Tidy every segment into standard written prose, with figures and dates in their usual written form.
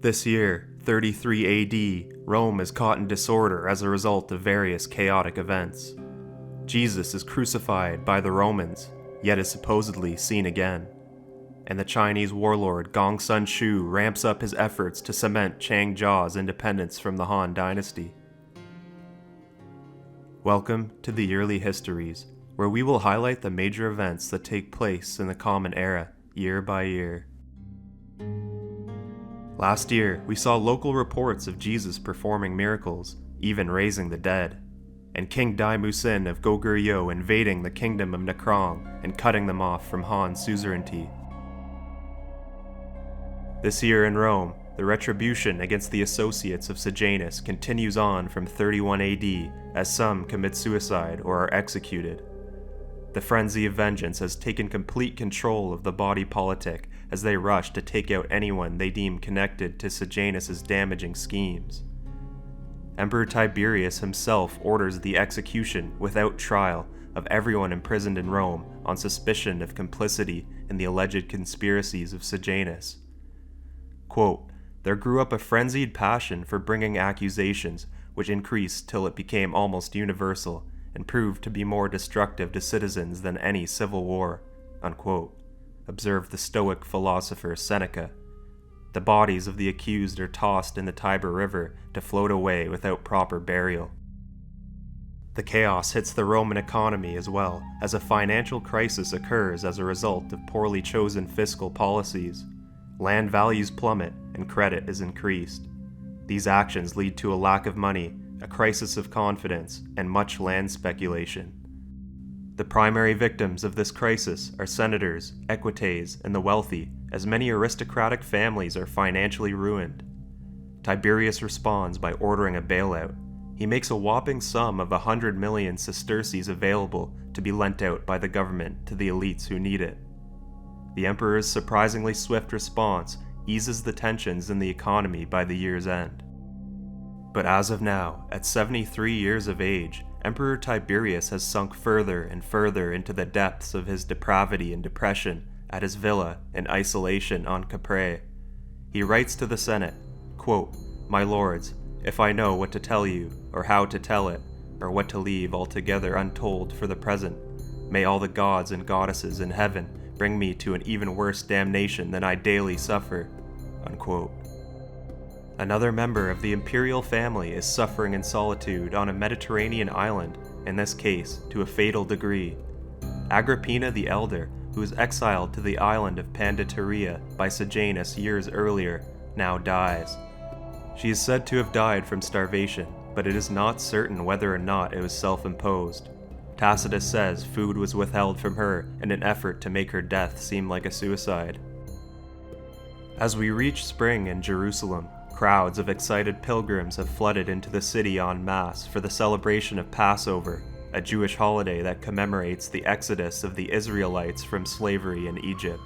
This year, 33 AD, Rome is caught in disorder as a result of various chaotic events. Jesus is crucified by the Romans, yet is supposedly seen again. And the Chinese warlord Gong Sun Shu ramps up his efforts to cement Changjia's independence from the Han dynasty. Welcome to the Yearly Histories, where we will highlight the major events that take place in the Common Era, year by year. Last year, we saw local reports of Jesus performing miracles, even raising the dead, and King Dai Musin of Goguryeo invading the kingdom of Nakrong and cutting them off from Han suzerainty. This year in Rome, the retribution against the associates of Sejanus continues on from 31 AD as some commit suicide or are executed. The frenzy of vengeance has taken complete control of the body politic as they rush to take out anyone they deem connected to Sejanus' damaging schemes. Emperor Tiberius himself orders the execution without trial of everyone imprisoned in Rome on suspicion of complicity in the alleged conspiracies of Sejanus. Quote, "There grew up a frenzied passion for bringing accusations, which increased till it became almost universal, and proved to be more destructive to citizens than any civil war," unquote, observed the Stoic philosopher Seneca. The bodies of the accused are tossed in the Tiber River to float away without proper burial. The chaos hits the Roman economy as well, as a financial crisis occurs as a result of poorly chosen fiscal policies. Land values plummet and credit is increased. These actions lead to a lack of money, a crisis of confidence, and much land speculation. The primary victims of this crisis are senators, equites, and the wealthy, as many aristocratic families are financially ruined. Tiberius responds by ordering a bailout. He makes a whopping sum of 100 million sesterces available to be lent out by the government to the elites who need it. The emperor's surprisingly swift response eases the tensions in the economy by the year's end. But as of now, at 73 years of age, Emperor Tiberius has sunk further and further into the depths of his depravity and depression at his villa in isolation on Capri. He writes to the Senate, quote, "My lords, if I know what to tell you, or how to tell it, or what to leave altogether untold for the present, may all the gods and goddesses in heaven bring me to an even worse damnation than I daily suffer," unquote. Another member of the imperial family is suffering in solitude on a Mediterranean island, in this case to a fatal degree. Agrippina the Elder, who was exiled to the island of Panditaria by Sejanus years earlier, now dies. She is said to have died from starvation, but it is not certain whether or not it was self-imposed. Tacitus says food was withheld from her in an effort to make her death seem like a suicide. As we reach spring in Jerusalem, crowds of excited pilgrims have flooded into the city en masse for the celebration of Passover, a Jewish holiday that commemorates the exodus of the Israelites from slavery in Egypt.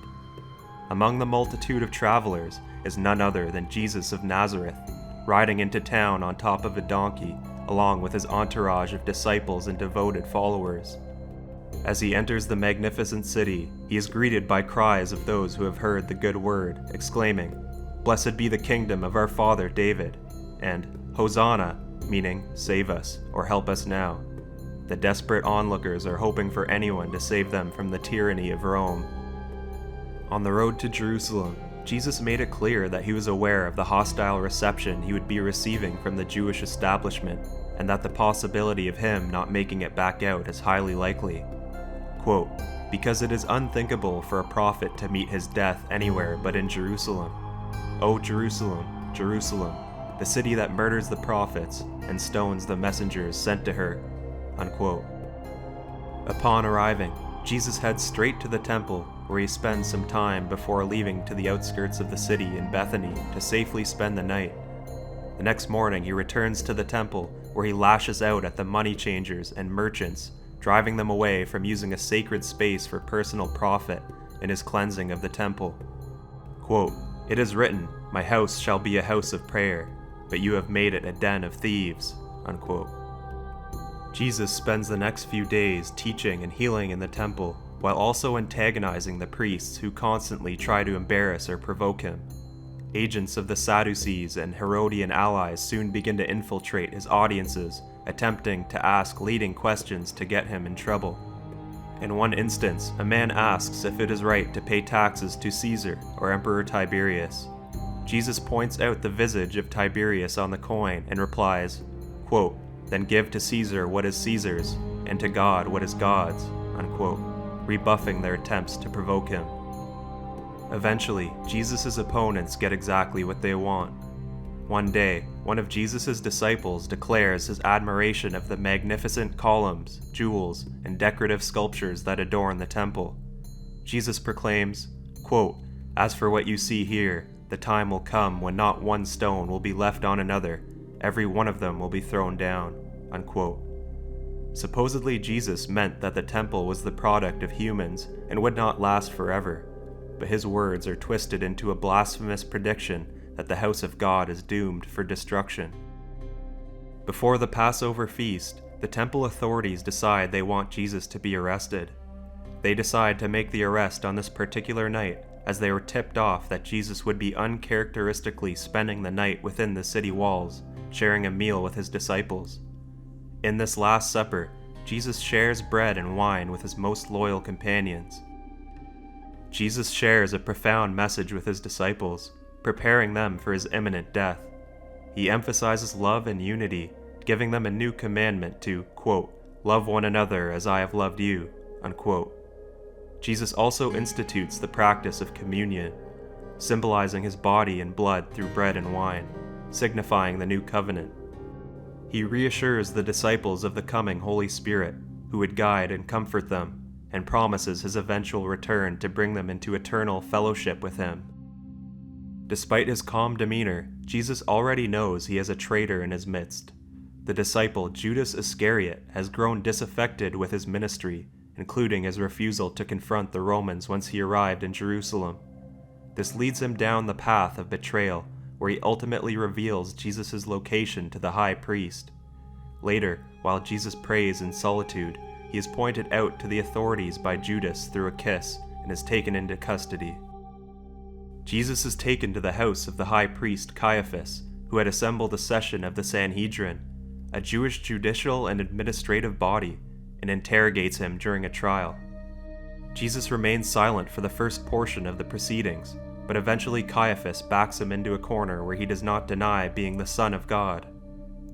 Among the multitude of travelers is none other than Jesus of Nazareth, riding into town on top of a donkey, along with his entourage of disciples and devoted followers. As he enters the magnificent city, he is greeted by cries of those who have heard the good word, exclaiming, "Blessed be the kingdom of our father David," and "Hosanna," meaning save us or help us now. The desperate onlookers are hoping for anyone to save them from the tyranny of Rome. On the road to Jerusalem, Jesus made it clear that he was aware of the hostile reception he would be receiving from the Jewish establishment, and that the possibility of him not making it back out is highly likely. Quote, "Because it is unthinkable for a prophet to meet his death anywhere but in Jerusalem. O Jerusalem, Jerusalem, the city that murders the prophets and stones the messengers sent to her," unquote. Upon arriving, Jesus heads straight to the temple, where he spends some time before leaving to the outskirts of the city in Bethany to safely spend the night. The next morning he returns to the temple, where he lashes out at the money changers and merchants, driving them away from using a sacred space for personal profit in his cleansing of the temple. Quote, "It is written, 'My house shall be a house of prayer,' but you have made it a den of thieves," unquote. Jesus spends the next few days teaching and healing in the temple, while also antagonizing the priests who constantly try to embarrass or provoke him. Agents of the Sadducees and Herodian allies soon begin to infiltrate his audiences, attempting to ask leading questions to get him in trouble. In one instance, a man asks if it is right to pay taxes to Caesar or Emperor Tiberius. Jesus points out the visage of Tiberius on the coin and replies, quote, "Then give to Caesar what is Caesar's, and to God what is God's," unquote, rebuffing their attempts to provoke him. Eventually, Jesus' opponents get exactly what they want. One day, one of Jesus' disciples declares his admiration of the magnificent columns, jewels, and decorative sculptures that adorn the temple. Jesus proclaims, quote, "As for what you see here, the time will come when not one stone will be left on another, every one of them will be thrown down," unquote. Supposedly, Jesus meant that the temple was the product of humans and would not last forever, but his words are twisted into a blasphemous prediction that the house of God is doomed for destruction. Before the Passover feast, the temple authorities decide they want Jesus to be arrested. They decide to make the arrest on this particular night, as they were tipped off that Jesus would be uncharacteristically spending the night within the city walls, sharing a meal with his disciples. In this Last Supper, Jesus shares bread and wine with his most loyal companions. Jesus shares a profound message with his disciples, preparing them for his imminent death. He emphasizes love and unity, giving them a new commandment to, quote, "Love one another as I have loved you," unquote. Jesus also institutes the practice of communion, symbolizing his body and blood through bread and wine, signifying the new covenant. He reassures the disciples of the coming Holy Spirit, who would guide and comfort them, and promises his eventual return to bring them into eternal fellowship with him. Despite his calm demeanor, Jesus already knows he has a traitor in his midst. The disciple Judas Iscariot has grown disaffected with his ministry, including his refusal to confront the Romans once he arrived in Jerusalem. This leads him down the path of betrayal, where he ultimately reveals Jesus' location to the high priest. Later, while Jesus prays in solitude, he is pointed out to the authorities by Judas through a kiss and is taken into custody. Jesus is taken to the house of the high priest Caiaphas, who had assembled a session of the Sanhedrin, a Jewish judicial and administrative body, and interrogates him during a trial. Jesus remains silent for the first portion of the proceedings, but eventually Caiaphas backs him into a corner where he does not deny being the Son of God.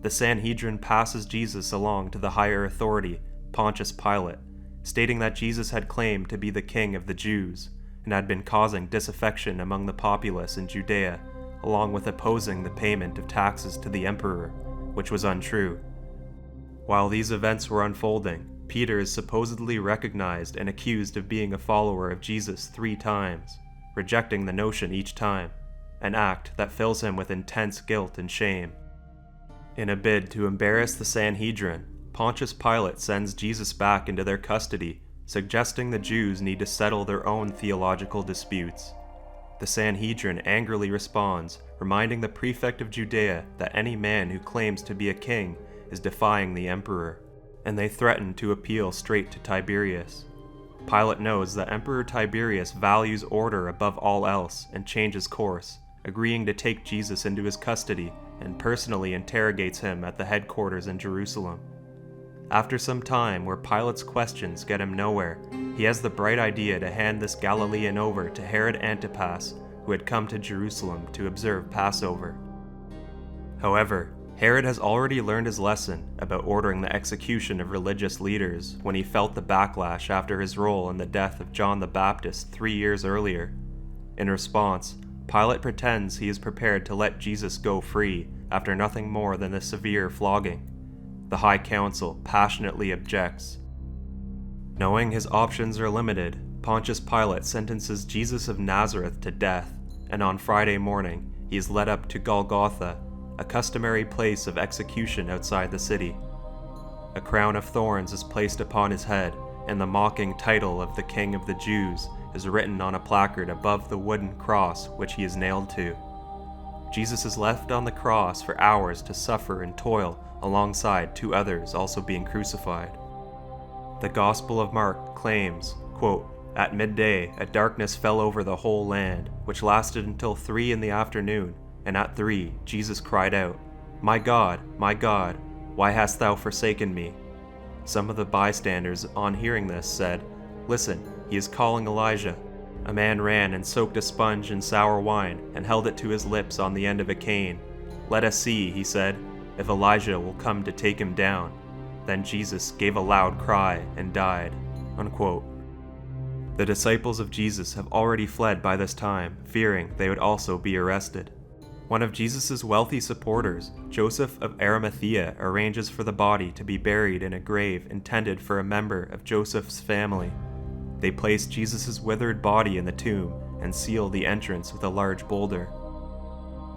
The Sanhedrin passes Jesus along to the higher authority, Pontius Pilate, stating that Jesus had claimed to be the king of the Jews, and had been causing disaffection among the populace in Judea, along with opposing the payment of taxes to the emperor, which was untrue. While these events were unfolding, Peter is supposedly recognized and accused of being a follower of Jesus 3 times, rejecting the notion each time, an act that fills him with intense guilt and shame. In a bid to embarrass the Sanhedrin, Pontius Pilate sends Jesus back into their custody, suggesting the Jews need to settle their own theological disputes. The Sanhedrin angrily responds, reminding the prefect of Judea that any man who claims to be a king is defying the emperor, and they threaten to appeal straight to Tiberius. Pilate knows that Emperor Tiberius values order above all else and changes course, agreeing to take Jesus into his custody and personally interrogates him at the headquarters in Jerusalem. After some time where Pilate's questions get him nowhere, he has the bright idea to hand this Galilean over to Herod Antipas, who had come to Jerusalem to observe Passover. However, Herod has already learned his lesson about ordering the execution of religious leaders when he felt the backlash after his role in the death of John the Baptist 3 years earlier. In response, Pilate pretends he is prepared to let Jesus go free after nothing more than a severe flogging. The High Council passionately objects. Knowing his options are limited, Pontius Pilate sentences Jesus of Nazareth to death, and on Friday morning he is led up to Golgotha, a customary place of execution outside the city. A crown of thorns is placed upon his head, and the mocking title of the King of the Jews is written on a placard above the wooden cross which he is nailed to. Jesus is left on the cross for hours to suffer and toil alongside 2 others also being crucified. The Gospel of Mark claims, quote, At midday, a darkness fell over the whole land, which lasted until 3 in the afternoon, and at 3 Jesus cried out, my God, why hast thou forsaken me?" Some of the bystanders, on hearing this, said, "Listen, he is calling Elijah." A man ran and soaked a sponge in sour wine and held it to his lips on the end of a cane. "Let us see," he said, "if Elijah will come to take him down." Then Jesus gave a loud cry and died. Unquote. The disciples of Jesus have already fled by this time, fearing they would also be arrested. One of Jesus' wealthy supporters, Joseph of Arimathea, arranges for the body to be buried in a grave intended for a member of Joseph's family. They place Jesus' withered body in the tomb and seal the entrance with a large boulder.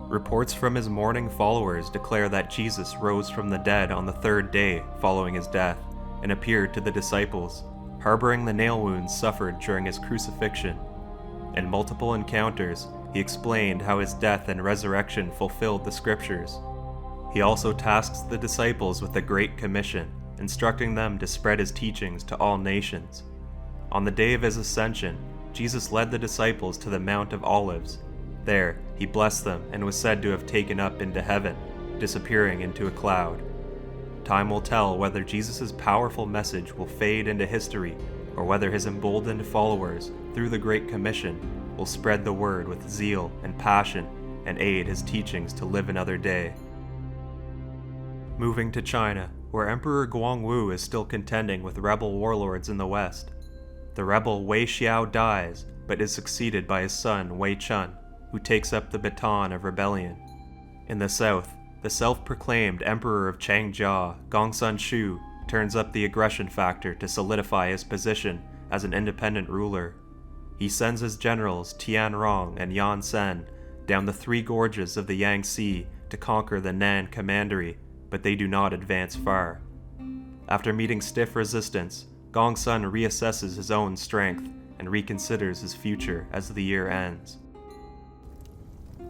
Reports from his mourning followers declare that Jesus rose from the dead on the 3rd day following his death and appeared to the disciples, harboring the nail wounds suffered during his crucifixion. In multiple encounters, he explained how his death and resurrection fulfilled the scriptures. He also tasks the disciples with the Great Commission, instructing them to spread his teachings to all nations. On the day of his ascension, Jesus led the disciples to the Mount of Olives. There, he blessed them and was said to have taken up into heaven, disappearing into a cloud. Time will tell whether Jesus' powerful message will fade into history or whether his emboldened followers, through the Great Commission, will spread the word with zeal and passion and aid his teachings to live another day. Moving to China, where Emperor Guangwu is still contending with rebel warlords in the west. The rebel Wei Xiao dies, but is succeeded by his son Wei Chun, who takes up the baton of rebellion. In the south, the self-proclaimed Emperor of Changjia, Gongsun Shu, turns up the aggression factor to solidify his position as an independent ruler. He sends his generals Tian Rong and Yan Sen down the 3 gorges of the Yangtze to conquer the Nan Commandery, but they do not advance far. After meeting stiff resistance, Gongsun reassesses his own strength and reconsiders his future as the year ends.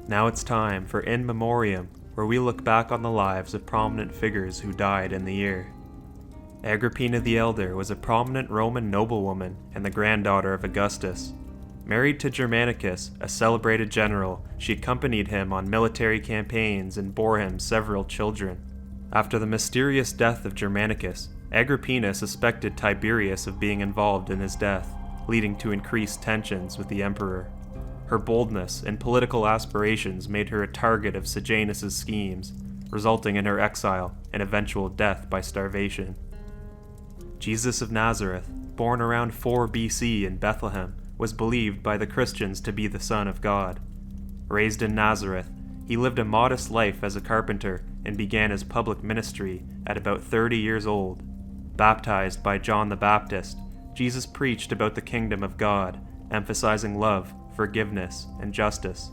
Now it's time for In Memoriam, where we look back on the lives of prominent figures who died in the year. Agrippina the Elder was a prominent Roman noblewoman and the granddaughter of Augustus. Married to Germanicus, a celebrated general, she accompanied him on military campaigns and bore him several children. After the mysterious death of Germanicus, Agrippina suspected Tiberius of being involved in his death, leading to increased tensions with the emperor. Her boldness and political aspirations made her a target of Sejanus' schemes, resulting in her exile and eventual death by starvation. Jesus of Nazareth, born around 4 BC in Bethlehem, was believed by the Christians to be the Son of God. Raised in Nazareth, he lived a modest life as a carpenter and began his public ministry at about 30 years old. Baptized by John the Baptist, Jesus preached about the kingdom of God, emphasizing love, forgiveness, and justice.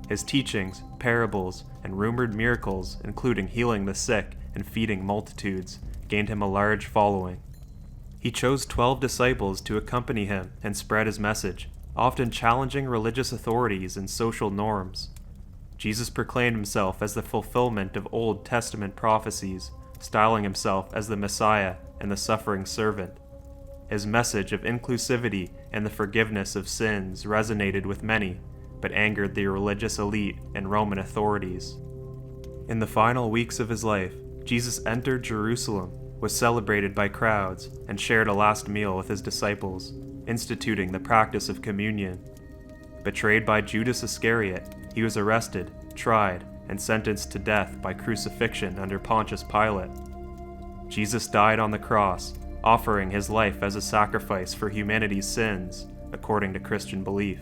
His teachings, parables, and rumored miracles, including healing the sick and feeding multitudes, gained him a large following. He chose 12 disciples to accompany him and spread his message, often challenging religious authorities and social norms. Jesus proclaimed himself as the fulfillment of Old Testament prophecies, styling himself as the Messiah and the suffering servant. His message of inclusivity and the forgiveness of sins resonated with many, but angered the religious elite and Roman authorities. In the final weeks of his life, Jesus entered Jerusalem, was celebrated by crowds, and shared a last meal with his disciples, instituting the practice of communion. Betrayed by Judas Iscariot, he was arrested, tried, and sentenced to death by crucifixion under Pontius Pilate. Jesus died on the cross, offering his life as a sacrifice for humanity's sins, according to Christian belief.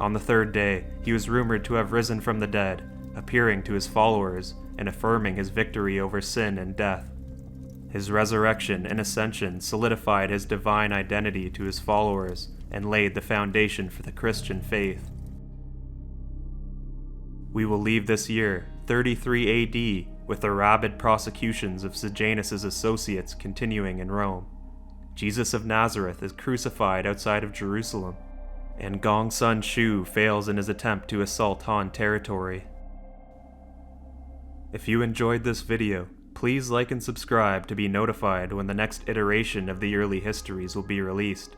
On the 3rd day, he was rumored to have risen from the dead, appearing to his followers and affirming his victory over sin and death. His resurrection and ascension solidified his divine identity to his followers and laid the foundation for the Christian faith. We will leave this year, 33 AD, with the rabid prosecutions of Sejanus' associates continuing in Rome. Jesus of Nazareth is crucified outside of Jerusalem, and Gongsun Shu fails in his attempt to assault Han territory. If you enjoyed this video, please like and subscribe to be notified when the next iteration of the early histories will be released.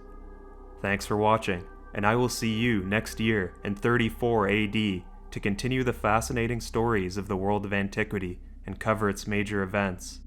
Thanks for watching, and I will see you next year in 34 AD to continue the fascinating stories of the world of antiquity and cover its major events.